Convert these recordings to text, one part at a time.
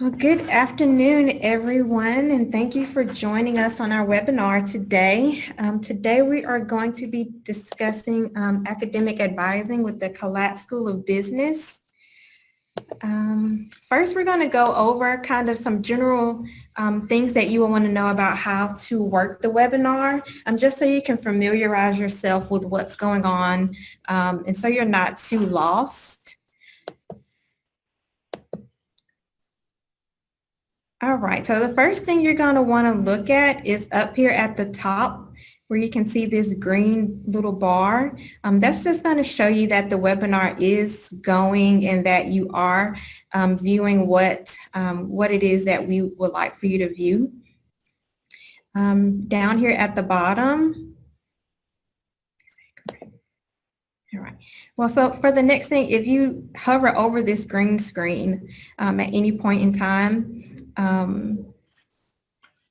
Well, good afternoon, everyone, and thank you for joining us on our webinar today. Today we are going to be discussing academic advising with the Collat School of Business. First, we're going to go over kind of some general things that you will want to know about how to work the webinar, just so you can familiarize yourself with what's going on and so you're not too lost. All right, so the first thing you're going to want to look at is up here at the top where you can see this green little bar. That's just going to show you that the webinar is going and that you are viewing what it is that we would like for you to view. Down here at the bottom. All right. Well, so for the next thing, if you hover over this green screen at any point in time,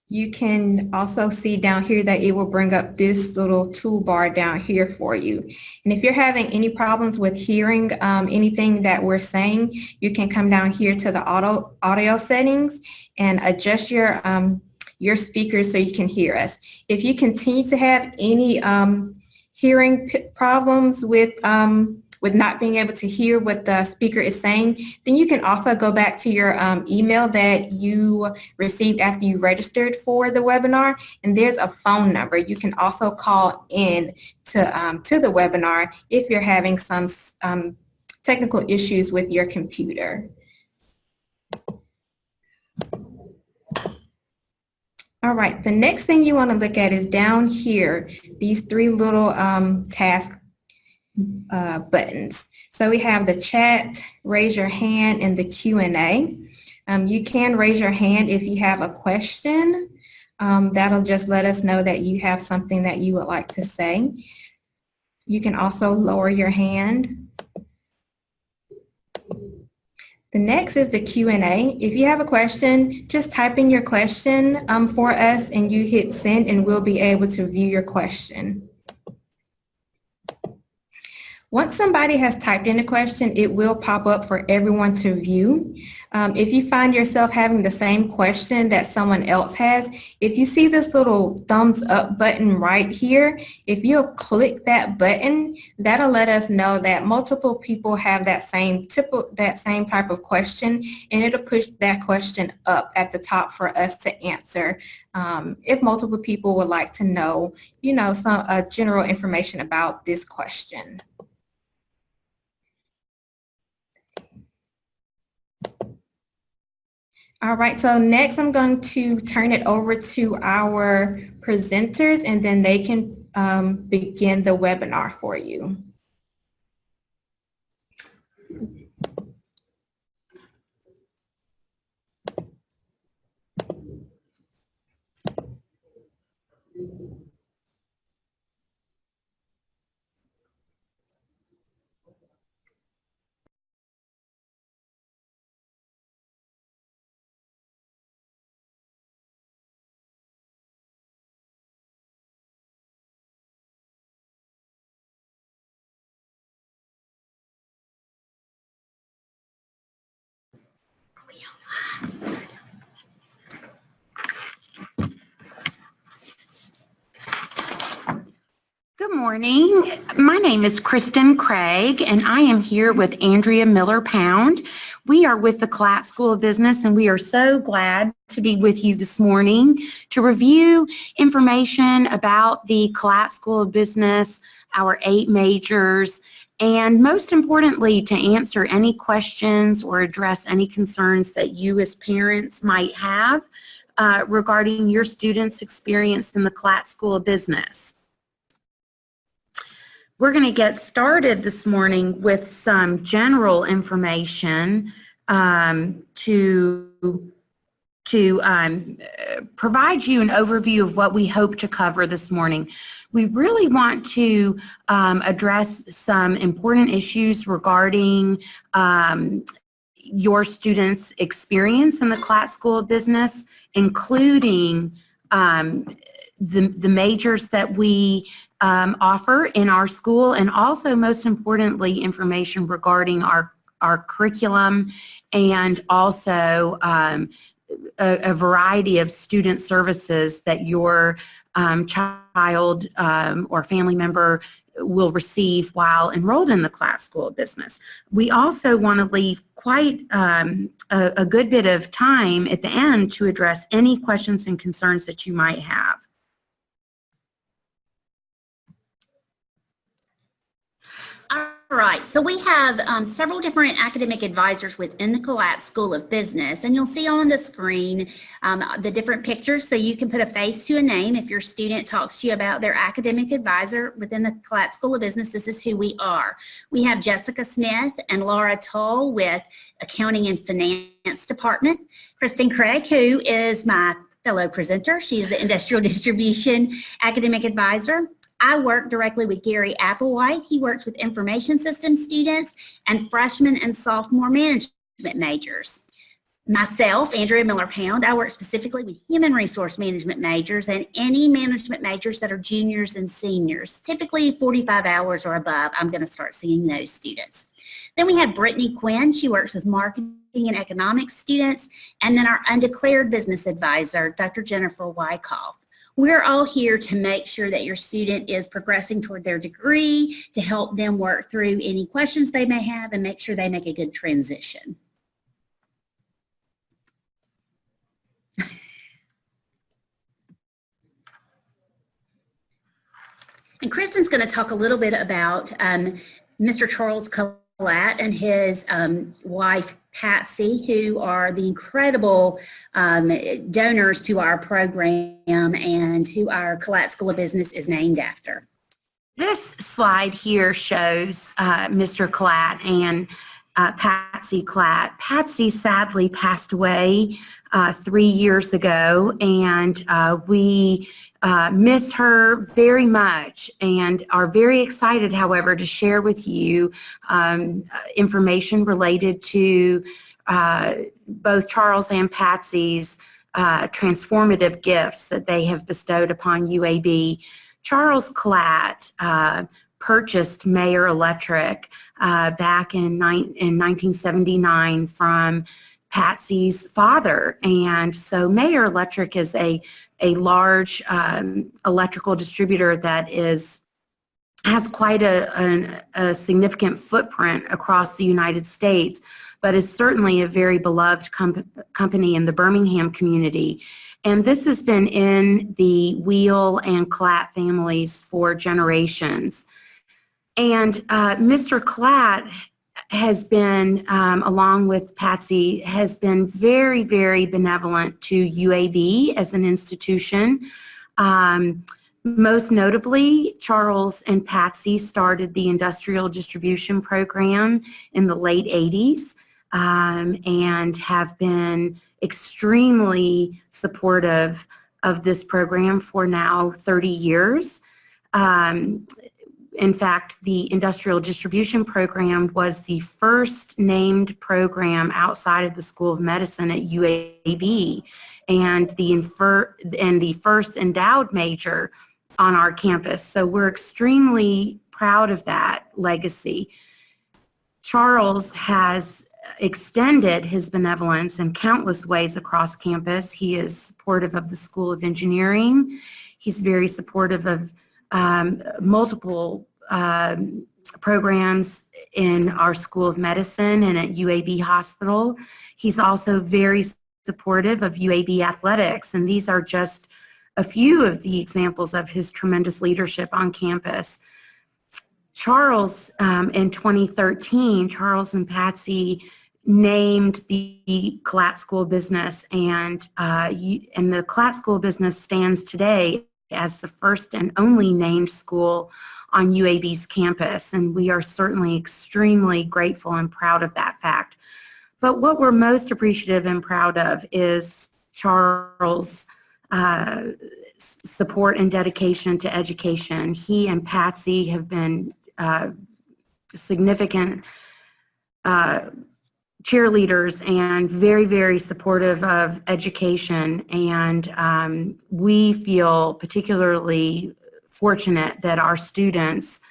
you can also see down here that it will bring up this little toolbar down here for you. And if you're having any problems with hearing anything that we're saying, you can come down here to the audio settings and adjust your speakers so you can hear us. If you continue to have any hearing problems with not being able to hear what the speaker is saying, then you can also go back to your email that you received after you registered for the webinar, and there's a phone number. You can also call in to the webinar if you're having some technical issues with your computer. All right, the next thing you want to look at is down here, these three little task buttons. So we have the chat, raise your hand, and the Q&A. You can raise your hand if you have a question. That'll just let us know that you have something that you would like to say. You can also lower your hand. The next is the Q&A. If you have a question, just type in your question for us and you hit send and we'll be able to view your question. Once somebody has typed in a question, it will pop up for everyone to view. If you find yourself having the same question that someone else has, if you see this little thumbs up button right here, if you'll click that button, that'll let us know that multiple people have that same type of question, and it'll push that question up at the top for us to answer. If multiple people would like to know, some general information about this question. All right, so next I'm going to turn it over to our presenters and then they can begin the webinar for you. Good morning. My name is Kristen Craig, and I am here with Andrea Miller-Pound. We are with the Collat School of Business, and we are so glad to be with you this morning to review information about the Collat School of Business, our 8 majors, and most importantly, to answer any questions or address any concerns that you as parents might have regarding your students' experience in the Collat School of Business. We're going to get started this morning with some general information to provide you an overview of what we hope to cover this morning. We really want to address some important issues regarding your students' experience in the Collat School of Business, including the majors that we offer in our school, and also most importantly information regarding our our curriculum and also a variety of student services that your child or family member will receive while enrolled in the Collat School of Business. We also want to leave quite a good bit of time at the end to address any questions and concerns that you might have. All right, so we have several different academic advisors within the Collat School of Business, and you'll see on the screen the different pictures so you can put a face to a name. If your student talks to you about their academic advisor within the Collat School of Business, this is who we are. We have Jessica Smith and Laura Toll with Accounting and Finance Department, Kristen Craig, who is my fellow presenter. She's the Industrial Distribution Academic Advisor. I work directly with Gary Applewhite. He works with information systems students and freshman and sophomore management majors. Myself, Andrea Miller-Pound, I work specifically with human resource management majors and any management majors that are juniors and seniors. Typically 45 hours or above, I'm going to start seeing those students. Then we have Brittany Quinn. She works with marketing and economics students. And then our undeclared business advisor, Dr. Jennifer Wyckoff. We're all here to make sure that your student is progressing toward their degree, to help them work through any questions they may have and make sure they make a good transition. And Kristen's going to talk a little bit about Mr. Charles Collat and his wife, Patsy, who are the incredible donors to our program and who our Collat School of Business is named after. This slide here shows Mr. Collat and Patsy Collat. Patsy sadly passed away 3 years ago, and we miss her very much and are very excited, however, to share with you information related to both Charles and Patsy's transformative gifts that they have bestowed upon UAB. Charles Collat purchased Mayer Electric back in 1979 from Patsy's father. And so Mayer Electric is a large electrical distributor that has quite a significant footprint across the United States, but is certainly a very beloved company in the Birmingham community. And this has been in the Wheel and Collat families for generations. And Mr. Collat has been, along with Patsy, has been very, very benevolent to UAB as an institution. Most notably, Charles and Patsy started the industrial distribution program in the late 80s and have been extremely supportive of this program for now 30 years. In fact, the industrial distribution program was the first named program outside of the School of Medicine at UAB and the first endowed major on our campus. So we're extremely proud of that legacy. Charles has extended his benevolence in countless ways across campus. He is supportive of the School of Engineering. He's very supportive of multiple programs in our School of Medicine and at UAB Hospital. He's also very supportive of UAB athletics, and these are just a few of the examples of his tremendous leadership on campus. Charles, in 2013, Charles and Patsy named the Collat School of Business, and the Collat School of Business stands today as the first and only named school on UAB's campus, and we are certainly extremely grateful and proud of that fact. But what we're most appreciative and proud of is Charles' support and dedication to education. He and Patsy have been significant cheerleaders and very, very supportive of education, and we feel particularly fortunate that our students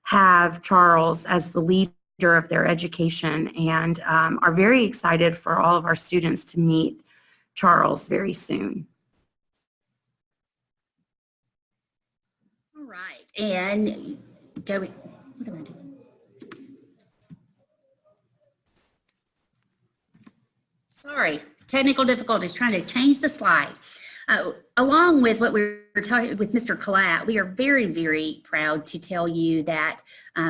have Charles as the leader of their education, and are very excited for all of our students to meet Charles very soon. All right, and go. What am I doing? Sorry, technical difficulties trying to change the slide. Along with what we were talking with Mr. Collat, we are very, very proud to tell you that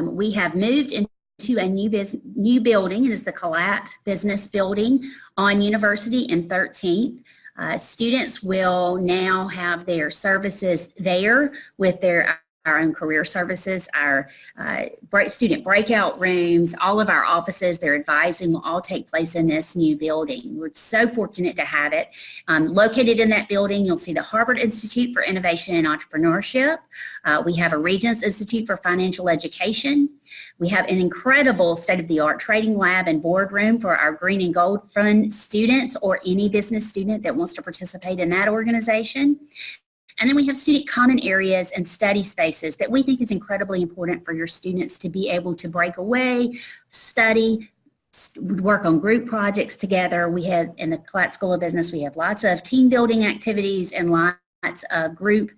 we have moved into a new building, and it's the Collat Business Building on University and 13th. Students will now have their services there with our own career services, our student breakout rooms, all of our offices, their advising will all take place in this new building. We're so fortunate to have it. Located in that building, you'll see the Harvard Institute for Innovation and Entrepreneurship. We have a Regents Institute for Financial Education. We have an incredible state-of-the-art trading lab and boardroom for our Green and Gold Fund students or any business student that wants to participate in that organization. And then we have student common areas and study spaces that we think is incredibly important for your students to be able to break away, study, work on group projects together. We have, in the Collat School of Business, we have lots of team building activities and lots of group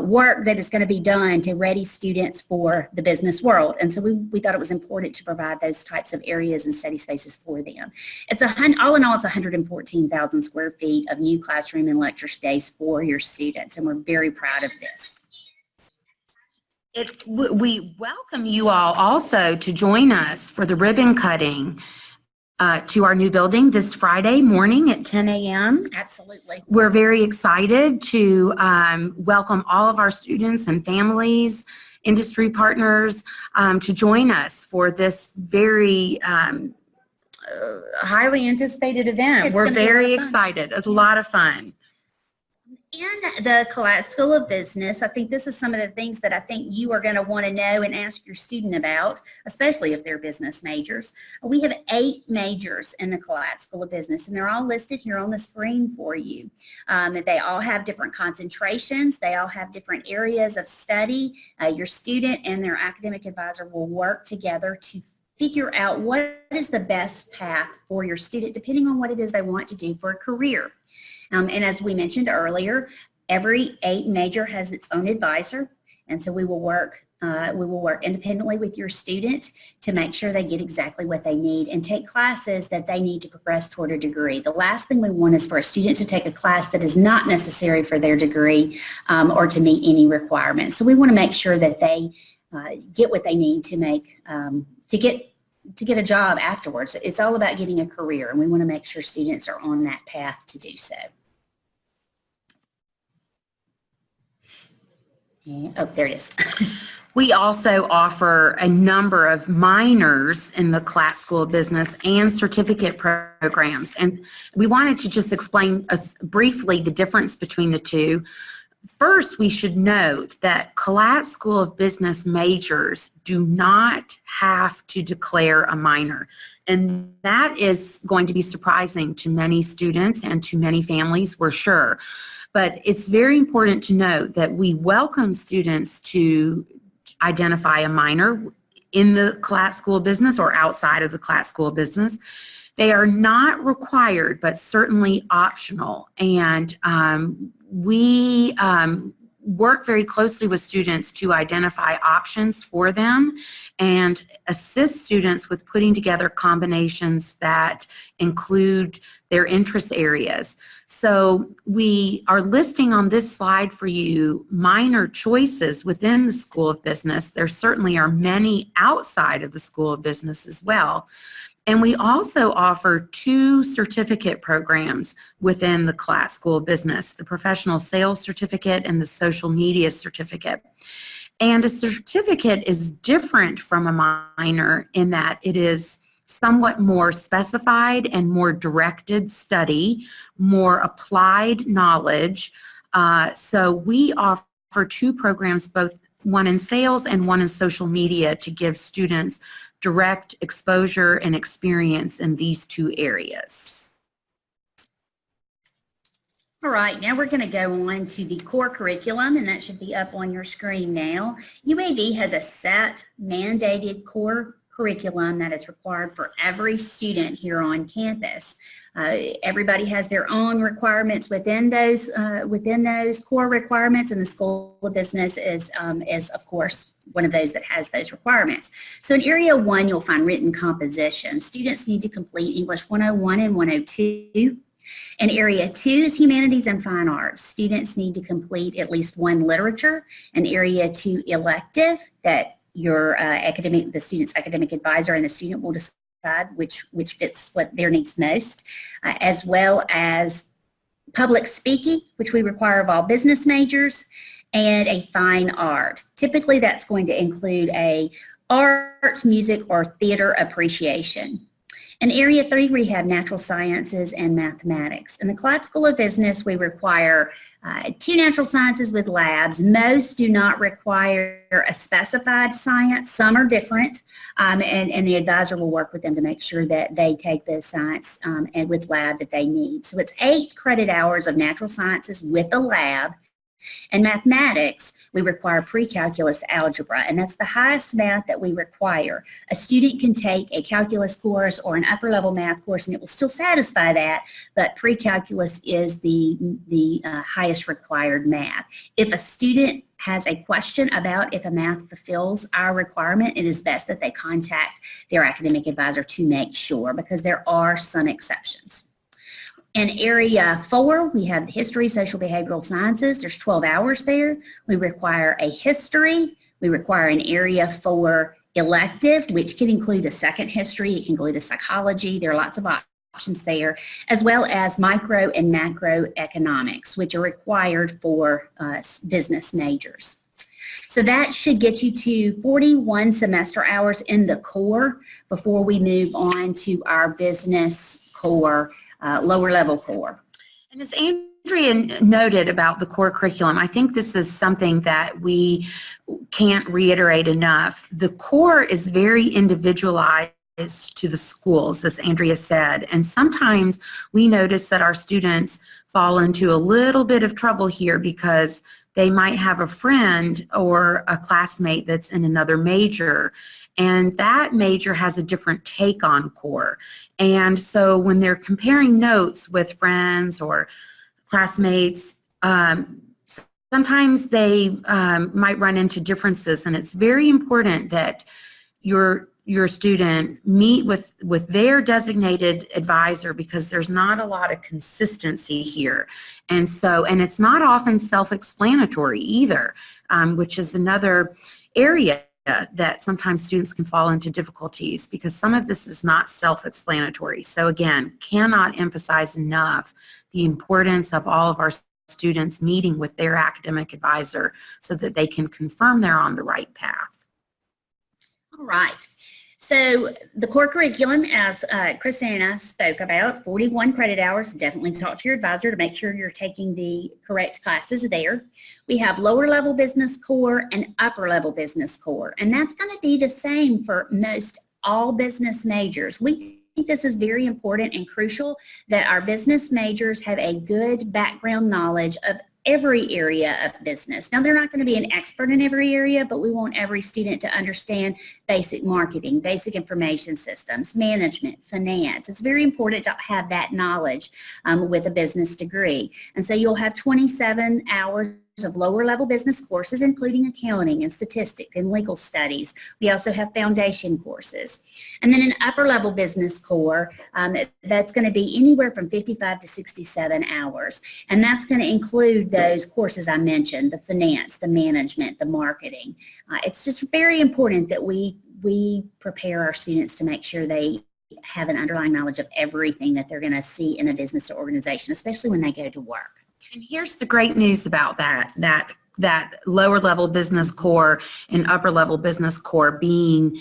work that is going to be done to ready students for the business world. And so we thought it was important to provide those types of areas and study spaces for them. All in all, it's 114,000 square feet of new classroom and lecture space for your students, and we're very proud of this. We welcome you all also to join us for the ribbon cutting to our new building this Friday morning at 10 a.m. Absolutely. We're very excited to welcome all of our students and families, industry partners to join us for this very highly anticipated event. We're very excited. It's a lot of fun. In the Collat School of Business, I think this is some of the things that I think you are going to want to know and ask your student about, especially if they're business majors. We have 8 majors in the Collat School of Business, and they're all listed here on the screen for you. They all have different concentrations. They all have different areas of study. Your student and their academic advisor will work together to figure out what is the best path for your student, depending on what it is they want to do for a career. And as we mentioned earlier, every 8 major has its own advisor, and so we will work independently with your student to make sure they get exactly what they need and take classes that they need to progress toward a degree. The last thing we want is for a student to take a class that is not necessary for their degree or to meet any requirements. So we want to make sure that they get what they need to make to get a job afterwards. It's all about getting a career, and we want to make sure students are on that path to do so. Yeah. Oh, there it is. We also offer a number of minors in the Collat School of Business and certificate programs. And we wanted to just explain briefly the difference between the two. First, we should note that Collat School of Business majors do not have to declare a minor. And that is going to be surprising to many students and to many families, we're sure. But it's very important to note that we welcome students to identify a minor in the Collat School of Business or outside of the Collat School of Business. They are not required, but certainly optional. And we work very closely with students to identify options for them and assist students with putting together combinations that include their interest areas. So we are listing on this slide for you minor choices within the School of Business. There certainly are many outside of the School of Business as well. And we also offer 2 certificate programs within the Collat School of Business, the Professional Sales Certificate and the Social Media Certificate. And a certificate is different from a minor in that it is somewhat more specified and more directed study, more applied knowledge. So we offer 2 programs, both one in sales and one in social media, to give students direct exposure and experience in these 2 areas. All right, now we're going to go on to the core curriculum, and that should be up on your screen now. UAB has a set mandated core curriculum that is required for every student here on campus. Everybody has their own requirements within those core requirements, and the School of Business is of course one of those that has those requirements. So in Area 1, you'll find written composition. Students need to complete English 101 and 102. In Area 2 is Humanities and Fine Arts. Students need to complete at least one literature. In Area 2 elective that the student's academic advisor and the student will decide which fits what their needs most, as well as public speaking, which we require of all business majors, and a fine art. Typically that's going to include a art, music, or theater appreciation. In Area 3, we have natural sciences and mathematics. In the Collat School of Business, we require 2 natural sciences with labs. Most do not require a specified science. Some are different, and the advisor will work with them to make sure that they take the science and with lab that they need. So it's 8 credit hours of natural sciences with a lab. In mathematics, we require pre-calculus algebra, and that's the highest math that we require. A student can take a calculus course or an upper-level math course, and it will still satisfy that, but pre-calculus is the highest required math. If a student has a question about if a math fulfills our requirement, it is best that they contact their academic advisor to make sure, because there are some exceptions. In Area 4, we have history, social behavioral sciences. There's 12 hours there. We require a history. We require an Area 4 elective, which can include a second history. It can include a psychology. There are lots of options there, as well as micro and macroeconomics, which are required for business majors. So that should get you to 41 semester hours in the core before we move on to our business core, lower level core. And as Andrea noted about the core curriculum, I think this is something that we can't reiterate enough. The core is very individualized to the schools, as Andrea said, and sometimes we notice that our students fall into a little bit of trouble here because they might have a friend or a classmate that's in another major, and that major has a different take on core. And so when they're comparing notes with friends or classmates, sometimes they might run into differences, and it's very important that your student meet with their designated advisor, because there's not a lot of consistency here. And it's not often self-explanatory either, which is another area that sometimes students can fall into difficulties, because some of this is not self-explanatory. So again, cannot emphasize enough the importance of all of our students meeting with their academic advisor so that they can confirm they're on the right path. All right. So the core curriculum, as Kristen and I spoke about, 41 credit hours. Definitely talk to your advisor to make sure you're taking the correct classes there. We have lower level business core and upper level business core, and that's going to be the same for most all business majors. We think this is very important and crucial that our business majors have a good background knowledge of every area of business. Now, they're not going to be an expert in every area, but we want every student to understand basic marketing, basic information systems, management, finance. It's very important to have that knowledge with a business degree. And so you'll have 27 hours of lower level business courses, including accounting and statistics and legal studies. We also have foundation courses. And then an upper level business core, that's going to be anywhere from 55 to 67 hours. And that's going to include those courses I mentioned, the finance, the management, the marketing. It's just very important that we prepare our students to make sure they have an underlying knowledge of everything that they're going to see in a business or organization, especially when they go to work. And here's the great news about that lower level business core and upper level business core being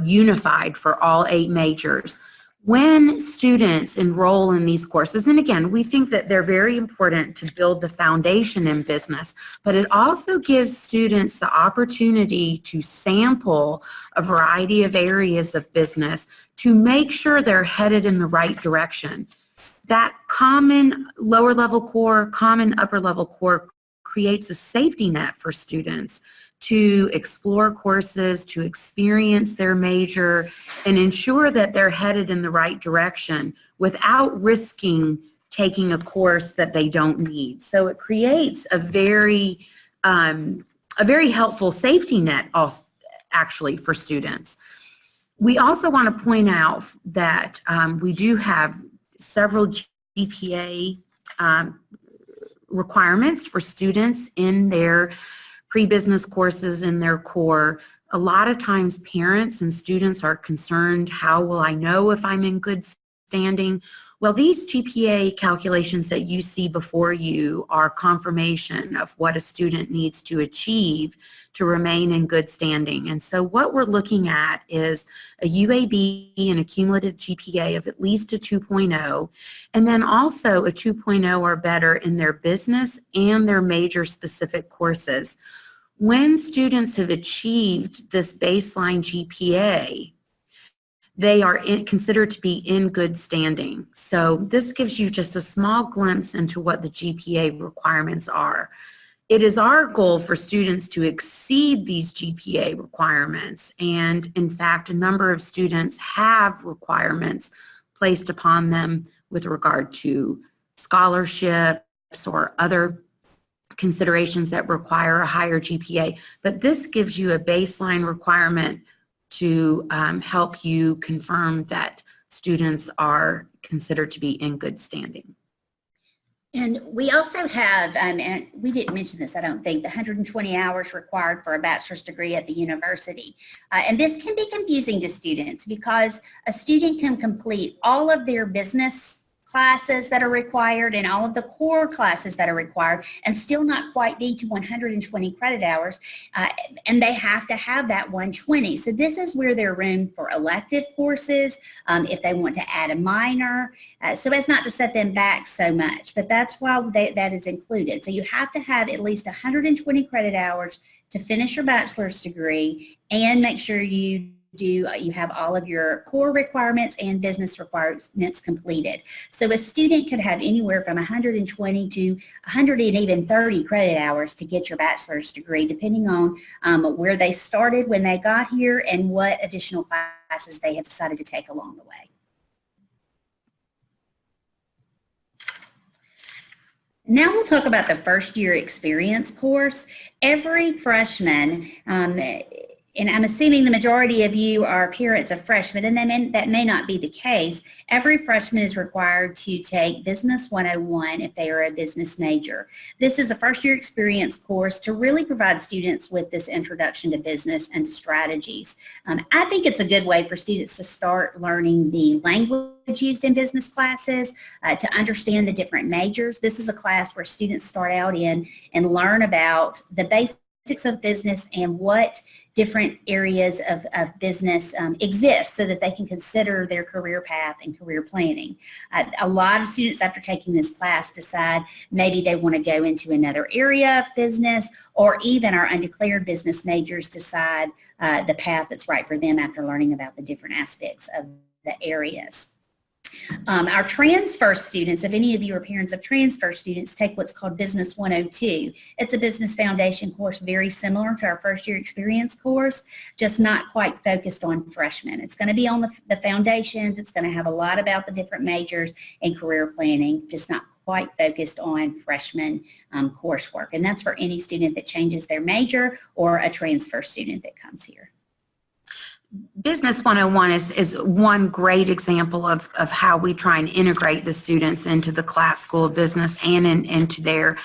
unified for all 8 majors. When students enroll in these courses, and again, we think that they're very important to build the foundation in business, but it also gives students the opportunity to sample a variety of areas of business to make sure they're headed in the right direction. That common lower level core, common upper level core creates a safety net for students to explore courses, to experience their major, and ensure that they're headed in the right direction without risking taking a course that they don't need. So it creates a very helpful safety net also, actually, for students. We also want to point out that we do have several GPA requirements for students in their pre-business courses in their core. A lot of times parents and students are concerned, how will I know if I'm in good standing? Well, these GPA calculations that you see before you are confirmation of what a student needs to achieve to remain in good standing. And so what we're looking at is a UAB and a cumulative GPA of at least a 2.0, and then also a 2.0 or better in their business and their major specific courses. When students have achieved this baseline GPA, they are considered to be in good standing. So this gives you just a small glimpse into what the GPA requirements are. It is our goal for students to exceed these GPA requirements, and in fact, a number of students have requirements placed upon them with regard to scholarships or other considerations that require a higher GPA. But this gives you a baseline requirement to help you confirm that students are considered to be in good standing. And we also have, and we didn't mention this, I don't think, the 120 hours required for a bachelor's degree at the university. And this can be confusing to students because a student can complete all of their business classes that are required and all of the core classes that are required and still not quite be to 120 credit hours, and they have to have that 120. So this is where there's room for elective courses, if they want to add a minor, so as not to set them back so much, but that's why that is included. So you have to have at least 120 credit hours to finish your bachelor's degree and make sure you have all of your core requirements and business requirements completed. So a student could have anywhere from 120 to 130 credit hours to get your bachelor's degree, depending on where they started when they got here and what additional classes they have decided to take along the way. Now we'll talk about the first year experience course. Every freshman, and I'm assuming the majority of you are parents of freshmen, and that may not be the case. Every freshman is required to take Business 101 if they are a business major. This is a first-year experience course to really provide students with this introduction to business and to strategies. I think it's a good way for students to start learning the language used in business classes, to understand the different majors. This is a class where students start out in and learn about the basics of business and what different areas of business exist so that they can consider their career path and career planning. A lot of students after taking this class decide maybe they want to go into another area of business, or even our undeclared business majors decide the path that's right for them after learning about the different aspects of the areas. Our transfer students, if any of you are parents of transfer students, take what's called Business 102. It's a business foundation course very similar to our first year experience course, just not quite focused on freshmen. It's going to be on the foundations. It's going to have a lot about the different majors and career planning, just not quite focused on freshman coursework. And that's for any student that changes their major or a transfer student that comes here. Business 101 is one great example of how we try and integrate the students into the Collat School of Business and into their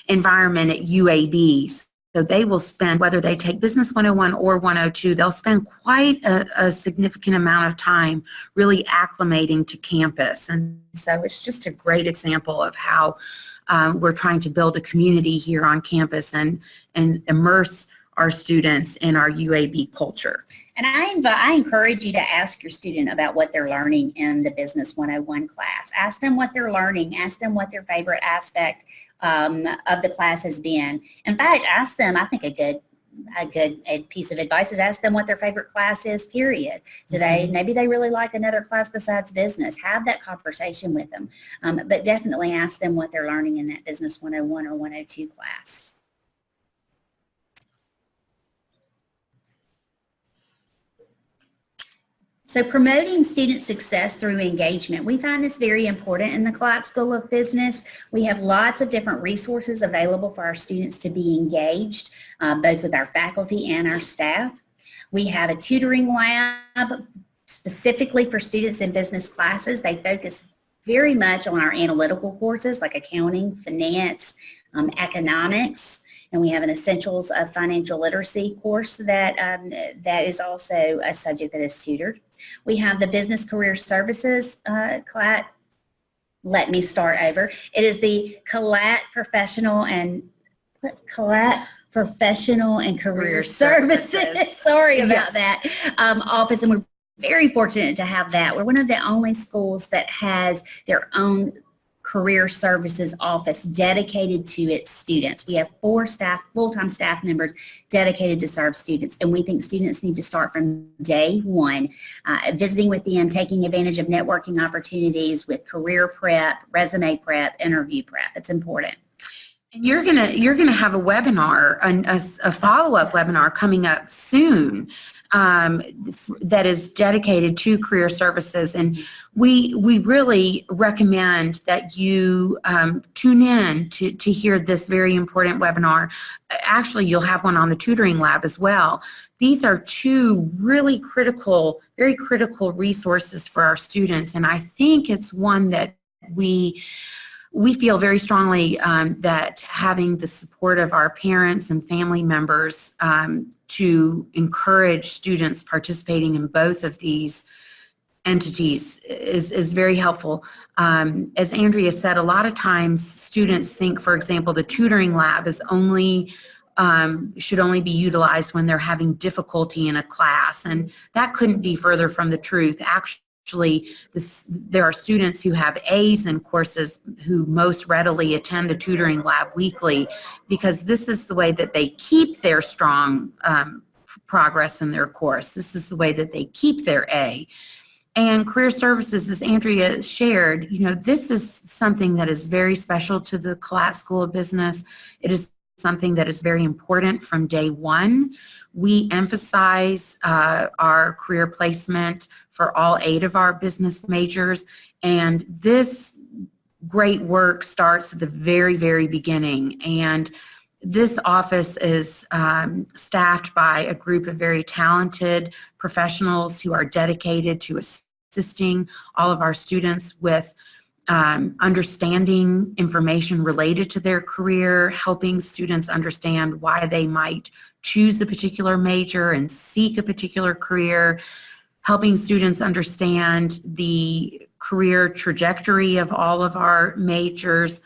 environment at UABs. So they will spend, whether they take Business 101 or 102, they'll spend quite a significant amount of time really acclimating to campus. And so it's just a great example of how we're trying to build a community here on campus and immerse our students in our UAB culture. And I encourage you to ask your student about what they're learning in the Business 101 class. Ask them what they're learning. Ask them what their favorite aspect of the class has been. In fact, ask them, I think a good piece of advice is ask them what their favorite class is, period. Maybe they really like another class besides business. Have that conversation with them. But definitely ask them what they're learning in that Business 101 or 102 class. So promoting student success through engagement. We find this very important in the Collat School of Business. We have lots of different resources available for our students to be engaged, both with our faculty and our staff. We have a tutoring lab specifically for students in business classes. They focus very much on our analytical courses like accounting, finance, economics. And we have an Essentials of Financial Literacy course that is also a subject that is tutored. We have the Business Career Services Collat. Let me start over. It is the Collat Professional and Career Services. Sorry about that. Office, and we're very fortunate to have that. We're one of the only schools that has their own career services office dedicated to its students. We have 4 full-time staff members dedicated to serve students, and we think students need to start from day one, visiting with them, taking advantage of networking opportunities with career prep, resume prep, interview prep. It's important. And you're gonna have a webinar, a follow-up webinar coming up soon that is dedicated to career services, and we really recommend that you tune in to hear this very important webinar. Actually, you'll have one on the tutoring lab as well. These are 2 really very critical resources for our students, and I think it's one that we feel very strongly that having the support of our parents and family members to encourage students participating in both of these entities is very helpful. As Andrea said, a lot of times students think, for example, the tutoring lab is should only be utilized when they're having difficulty in a class, and that couldn't be further from the truth. Actually, there are students who have A's in courses who most readily attend the tutoring lab weekly, because this is the way that they keep their strong progress in their course. This is the way that they keep their A. And career services, as Andrea shared, this is something that is very special to the Collat School of Business. It is something that is very important from day one. We emphasize our career placement for all 8 of our business majors, and this great work starts at the very, very beginning. And this office is staffed by a group of very talented professionals who are dedicated to assisting all of our students with understanding information related to their career, helping students understand why they might choose a particular major and seek a particular career, helping students understand the career trajectory of all of our majors,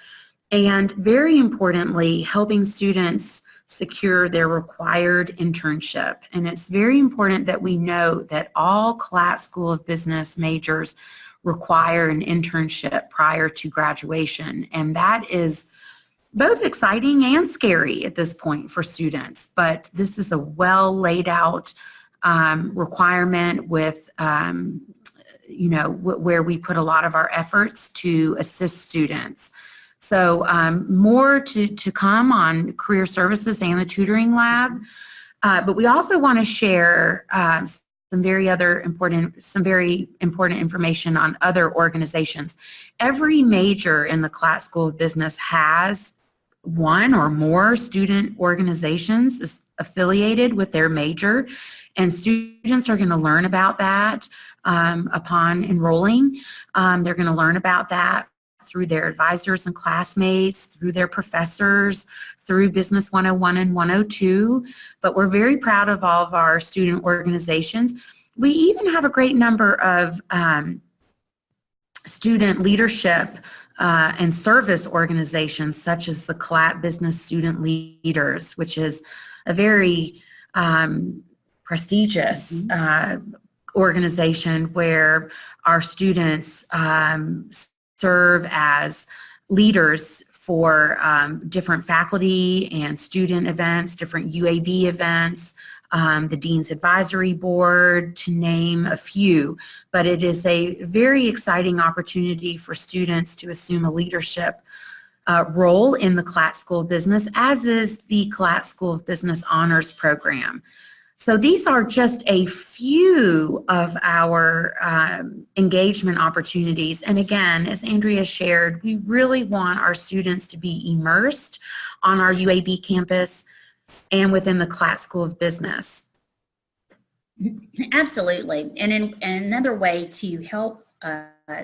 and very importantly, helping students secure their required internship. And it's very important that we know that all Collat School of Business majors require an internship prior to graduation, and that is both exciting and scary at this point for students, but this is a well laid out requirement with where we put a lot of our efforts to assist students. So more to come on career services and the tutoring lab, but we also want to share some very important information on other organizations. Every major in the Collat School of Business has one or more student organizations affiliated with their major, and students are going to learn about that upon enrolling. They're going to learn about that through their advisors and classmates, through their professors, through Business 101 and 102, but we're very proud of all of our student organizations. We even have a great number of student leadership and service organizations, such as the Collat Business Student Leaders, which is a very prestigious organization where our students serve as leaders for different faculty and student events, different UAB events, the Dean's Advisory Board, to name a few. But it is a very exciting opportunity for students to assume a leadership role in the Collat School of Business, as is the Collat School of Business Honors Program. So these are just a few of our engagement opportunities. And again, as Andrea shared, we really want our students to be immersed on our UAB campus and within the Collat School of Business. Absolutely. And another way to help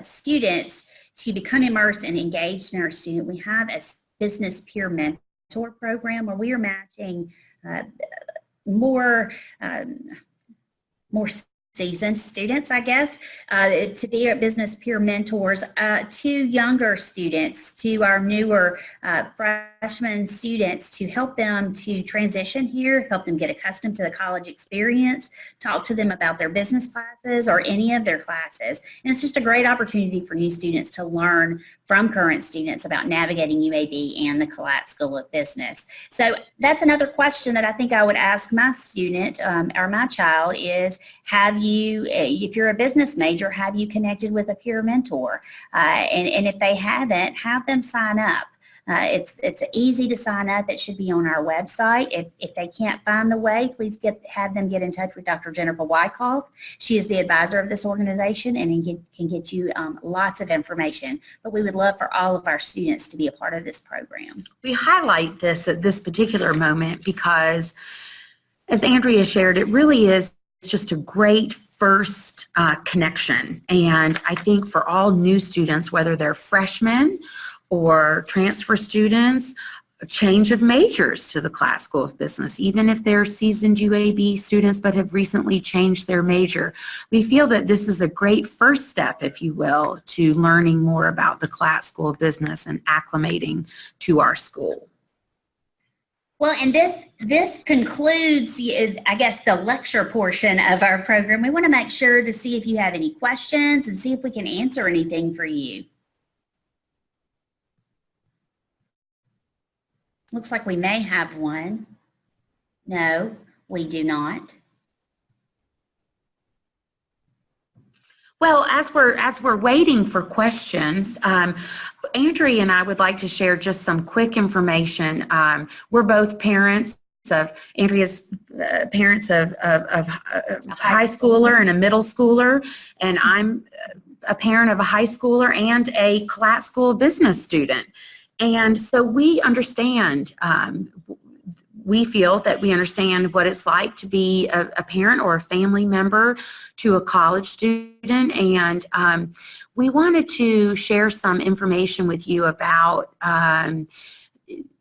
students to become immersed and engaged in our student, we have a business peer mentor program where we are matching more seasoned students, I guess, to be our business peer mentors to younger students, to our newer freshman students, to help them to transition here, help them get accustomed to the college experience, talk to them about their business classes or any of their classes. And it's just a great opportunity for new students to learn from current students about navigating UAB and the Collat School of Business. So that's another question that I think I would ask my student or my child is, have you, if you're a business major, have you connected with a peer mentor? And if they haven't, have them sign up. It's easy to sign up. It should be on our website. If they can't find the way, please have them get in touch with Dr. Jennifer Wyckoff. She is the advisor of this organization and can get you lots of information. But we would love for all of our students to be a part of this program. We highlight this at this particular moment because, as Andrea shared, it really is just a great first connection. And I think for all new students, whether they're freshmen or transfer students, a change of majors to the Collat School of Business, even if they're seasoned UAB students but have recently changed their major. We feel that this is a great first step, if you will, to learning more about the Collat School of Business and acclimating to our school. Well, and this concludes, I guess, the lecture portion of our program. We want to make sure to see if you have any questions and see if we can answer anything for you. Looks like we may have one. No, we do not. Well, as we're waiting for questions, Andrea and I would like to share just some quick information. We're both parents of Andrea's parents of a high schooler and a middle schooler, and I'm a parent of a high schooler and a Collat School of Business student. And so we understand, we feel that we understand what it's like to be a parent or a family member to a college student. And we wanted to share some information with you about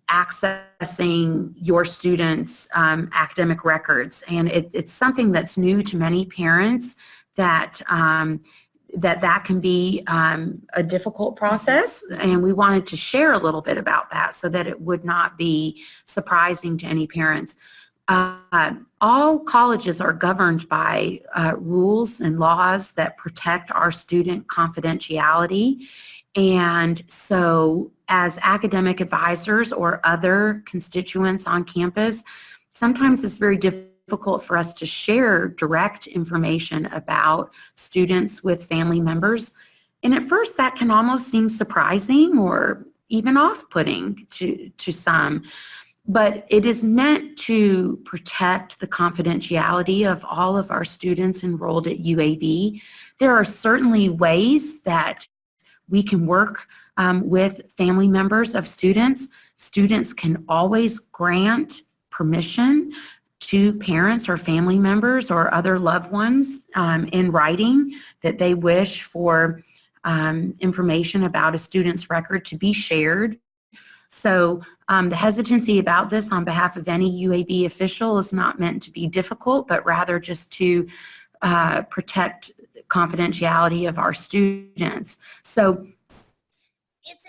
accessing your students' academic records. And it's something that's new to many parents that that can be a difficult process, and we wanted to share a little bit about that so that it would not be surprising to any parents. All colleges are governed by rules and laws that protect our student confidentiality, and so as academic advisors or other constituents on campus, sometimes it's very difficult for us to share direct information about students with family members. And at first that can almost seem surprising or even off-putting to some. But it is meant to protect the confidentiality of all of our students enrolled at UAB. There are certainly ways that we can work with family members of students. Students can always grant permission to parents or family members or other loved ones in writing that they wish for information about a student's record to be shared. So the hesitancy about this on behalf of any UAB official is not meant to be difficult, but rather just to protect confidentiality of our students. So it's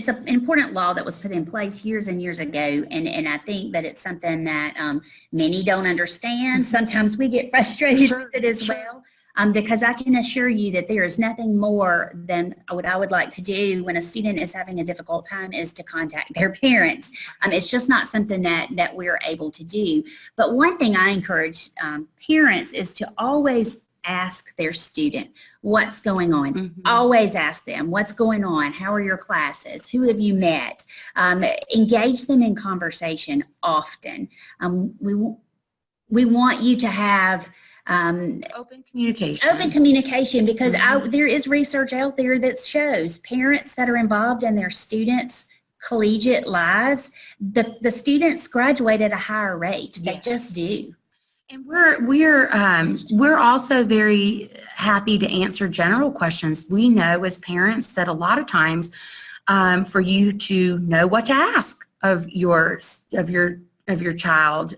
an important law that was put in place years and years ago, and I think that it's something that many don't understand. Sometimes we get frustrated with it as well, because I can assure you that there is nothing more than what I would like to do when a student is having a difficult time is to contact their parents. It's just not something that we're able to do. But one thing I encourage parents is to always ask their student what's going on. Mm-hmm. Always ask them what's going on, how are your classes, who have you met. Engage them in conversation often. we want you to have Open communication. open communication, because there is research out there that shows parents that are involved in their students' collegiate lives, the students graduate at a higher rate. They just do. And we're also very happy to answer general questions. We know as parents that a lot of times for you to know what to ask of your child,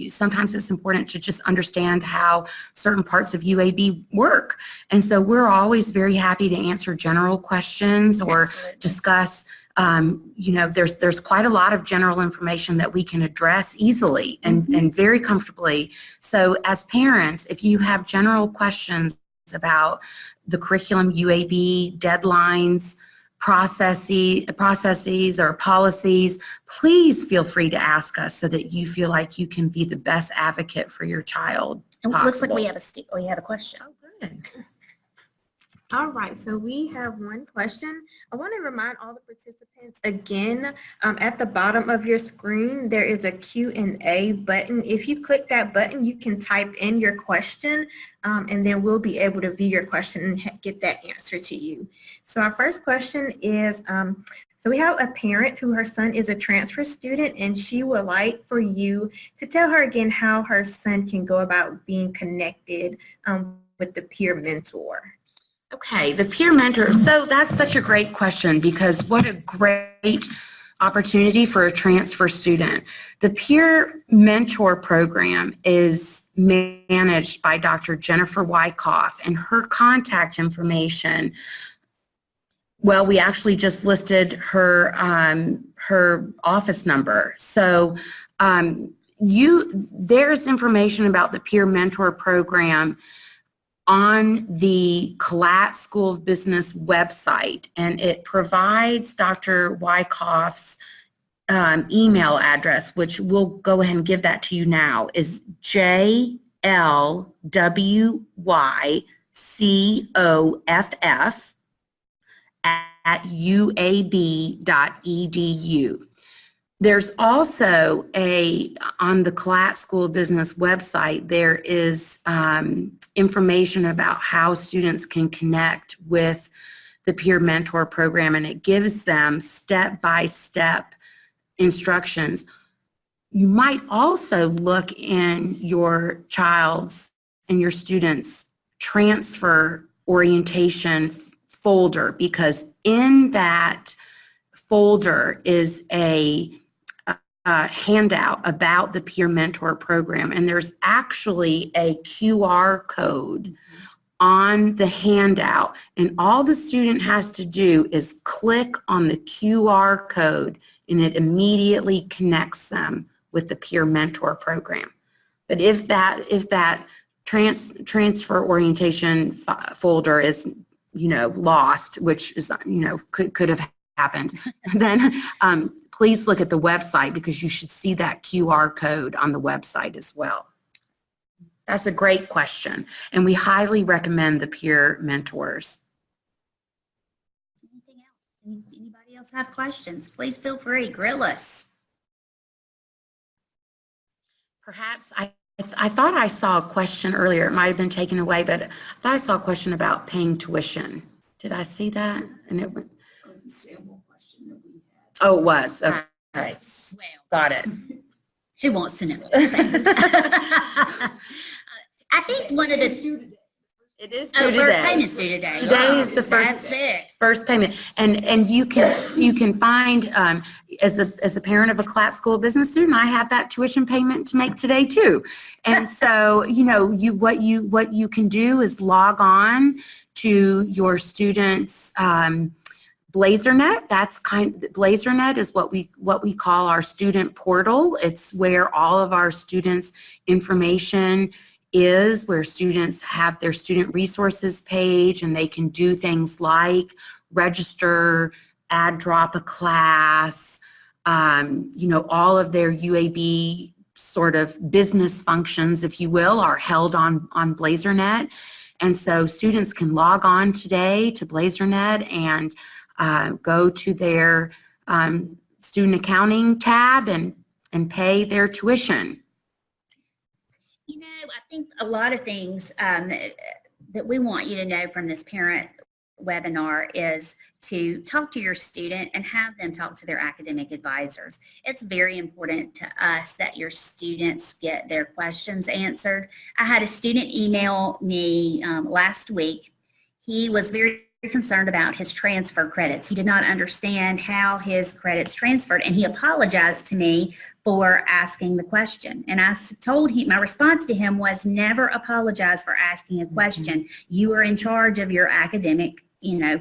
sometimes it's important to just understand how certain parts of UAB work. And so we're always very happy to answer general questions or discuss, there's quite a lot of general information that we can address easily and very comfortably. So as parents, if you have general questions about the curriculum, UAB, deadlines, processes or policies, please feel free to ask us so that you feel like you can be the best advocate for your child. And it looks like we have a question. Oh, good. All right, so we have one question. I want to remind all the participants again, at the bottom of your screen, there is a Q&A button. If you click that button, you can type in your question, and then we'll be able to view your question and get that answer to you. So our first question is, so we have a parent who her son is a transfer student, and she would like for you to tell her again how her son can go about being connected with the peer mentor. Okay, the peer mentor. So that's such a great question, because what a great opportunity for a transfer student. The peer mentor program is managed by Dr. Jennifer Wyckoff, and her contact information, well, we actually just listed her office number. So there's information about the peer mentor program on the Collat School of Business website, and it provides Dr. Wyckoff's email address, which we'll go ahead and give that to you now, is jlwyckoff@uab.edu. There's also on the Collat School of Business website, there is information about how students can connect with the peer mentor program, and it gives them step-by-step instructions. You might also look in your child's and your student's transfer orientation folder, because in that folder is a handout about the peer mentor program, and there's actually a QR code on the handout, and all the student has to do is click on the QR code, and it immediately connects them with the peer mentor program. But if that transfer orientation folder is lost, which is could have happened, then please look at the website, because you should see that QR code on the website as well. That's a great question, and we highly recommend the peer mentors. Anything else? Anybody else have questions? Please feel free, grill us. Perhaps I thought I saw a question earlier. It might have been taken away, but I thought I saw a question about paying tuition. Did I see that? And it went. Oh, it was. Okay. Well, Got it. who wants to know? I think one of the It is first due today. payment's due today. Today is the That's big. first payment, and you can find as a parent of a Collat School of Business student, I have that tuition payment to make today too, and so what you can do is log on to your students' BlazerNet. BlazerNet is what we call our student portal. It's where all of our students' information is, where students have their student resources page, and they can do things like register, add, drop a class, all of their UAB sort of business functions, if you will, are held on BlazerNet. And so students can log on today to BlazerNet and go to their student accounting tab and pay their tuition. You know, I think a lot of things that we want you to know from this parent webinar is to talk to your student and have them talk to their academic advisors. It's very important to us that your students get their questions answered. I had a student email me last week. He was very concerned about his transfer credits. He did not understand how his credits transferred, and he apologized to me for asking the question. And I told him, my response to him was, never apologize for asking a question. You are in charge of your academic,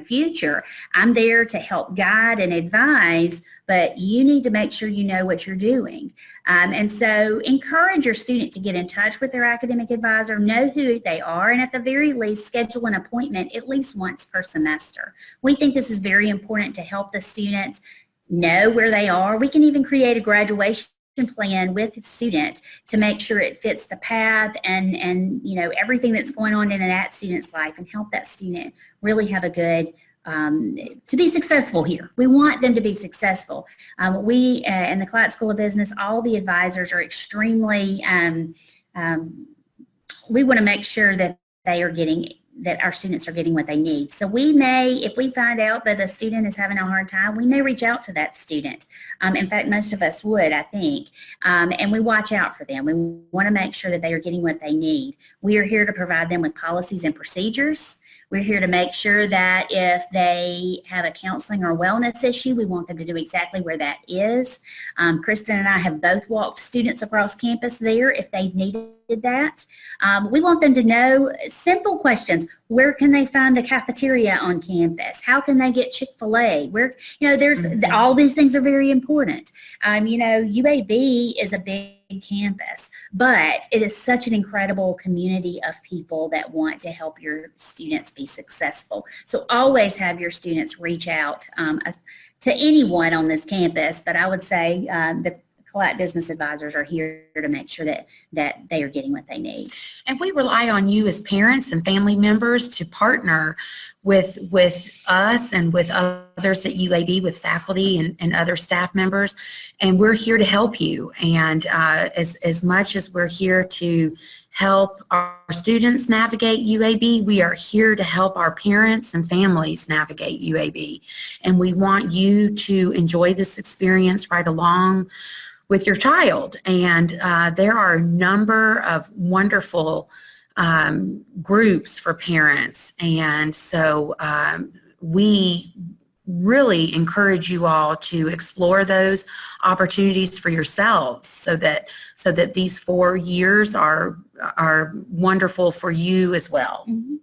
future. I'm there to help guide and advise, but you need to make sure you know what you're doing. And so encourage your student to get in touch with their academic advisor, know who they are, and at the very least, schedule an appointment at least once per semester. We think this is very important to help the students know where they are. We can even create a graduation plan with the student to make sure it fits the path and everything that's going on in that student's life, and help that student really have a good to be successful here. We want them to be successful. We in the Collat School of Business, all the advisors are extremely we want to make sure that our students are getting what they need. So we may, if we find out that a student is having a hard time, we may reach out to that student. In fact, most of us would, I think. And we watch out for them. We want to make sure that they are getting what they need. We are here to provide them with policies and procedures. We're here to make sure that if they have a counseling or wellness issue, we want them to do exactly where that is. Kristen and I have both walked students across campus there if they've needed that. We want them to know simple questions. Where can they find a cafeteria on campus? How can they get Chick-fil-A? Where, all these things are very important. UAB is a big campus, but it is such an incredible community of people that want to help your students be successful. So always have your students reach out to anyone on this campus, but I would say the Collat Business Advisors are here to make sure that they are getting what they need. And we rely on you as parents and family members to partner with us and with others at UAB, with faculty and other staff members, and we're here to help you. And as much as we're here to help our students navigate UAB, we are here to help our parents and families navigate UAB. And we want you to enjoy this experience right along with your child. And there are a number of wonderful groups for parents. And so we really encourage you all to explore those opportunities for yourselves so that these 4 years are wonderful for you as well. Mm-hmm.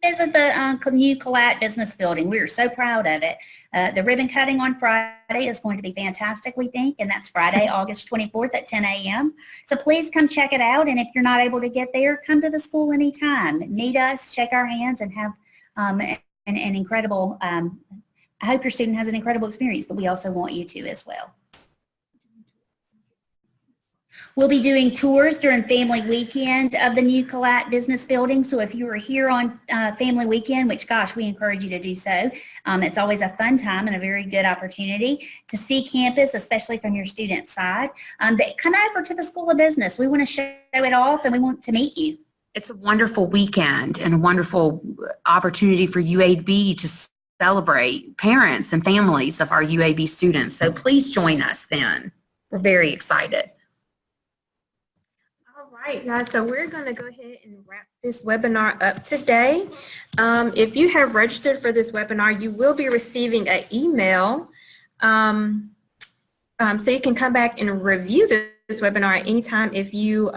Visit the new Collat Business Building. We are so proud of it. The ribbon cutting on Friday is going to be fantastic, we think, and that's Friday, August 24th at 10 a.m. So please come check it out, and if you're not able to get there, come to the school anytime. Meet us, shake our hands, and have an incredible, I hope your student has an incredible experience, but we also want you to as well. We'll be doing tours during Family Weekend of the new Collat Business Building. So if you are here on Family Weekend, which, gosh, we encourage you to do so, it's always a fun time and a very good opportunity to see campus, especially from your student side. Come over to the School of Business. We want to show it off, and we want to meet you. It's a wonderful weekend and a wonderful opportunity for UAB to celebrate parents and families of our UAB students. So please join us then. We're very excited. All right, guys, so we're going to go ahead and wrap this webinar up today. If you have registered for this webinar, you will be receiving an email so you can come back and review this webinar at any time if you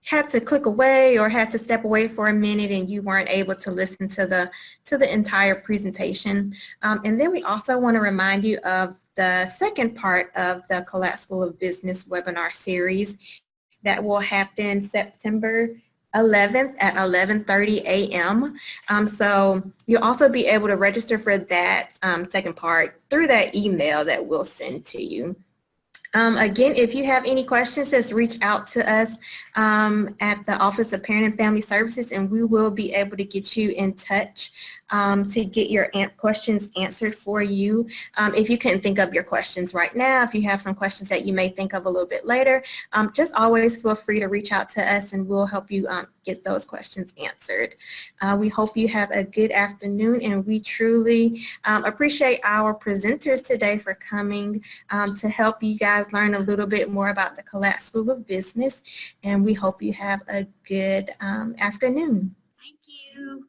had to click away or had to step away for a minute and you weren't able to listen to the entire presentation. And then we also want to remind you of the second part of the Collat School of Business webinar series that will happen September 11th at 11:30 a.m. So you'll also be able to register for that second part through that email that we'll send to you. Again, if you have any questions, just reach out to us at the Office of Parent and Family Services, and we will be able to get you in touch to get your questions answered for you. If you couldn't think of your questions right now, if you have some questions that you may think of a little bit later, just always feel free to reach out to us and we'll help you get those questions answered. We hope you have a good afternoon, and we truly appreciate our presenters today for coming to help you guys learn a little bit more about the Collat School of Business, and we hope you have a good afternoon. Thank you.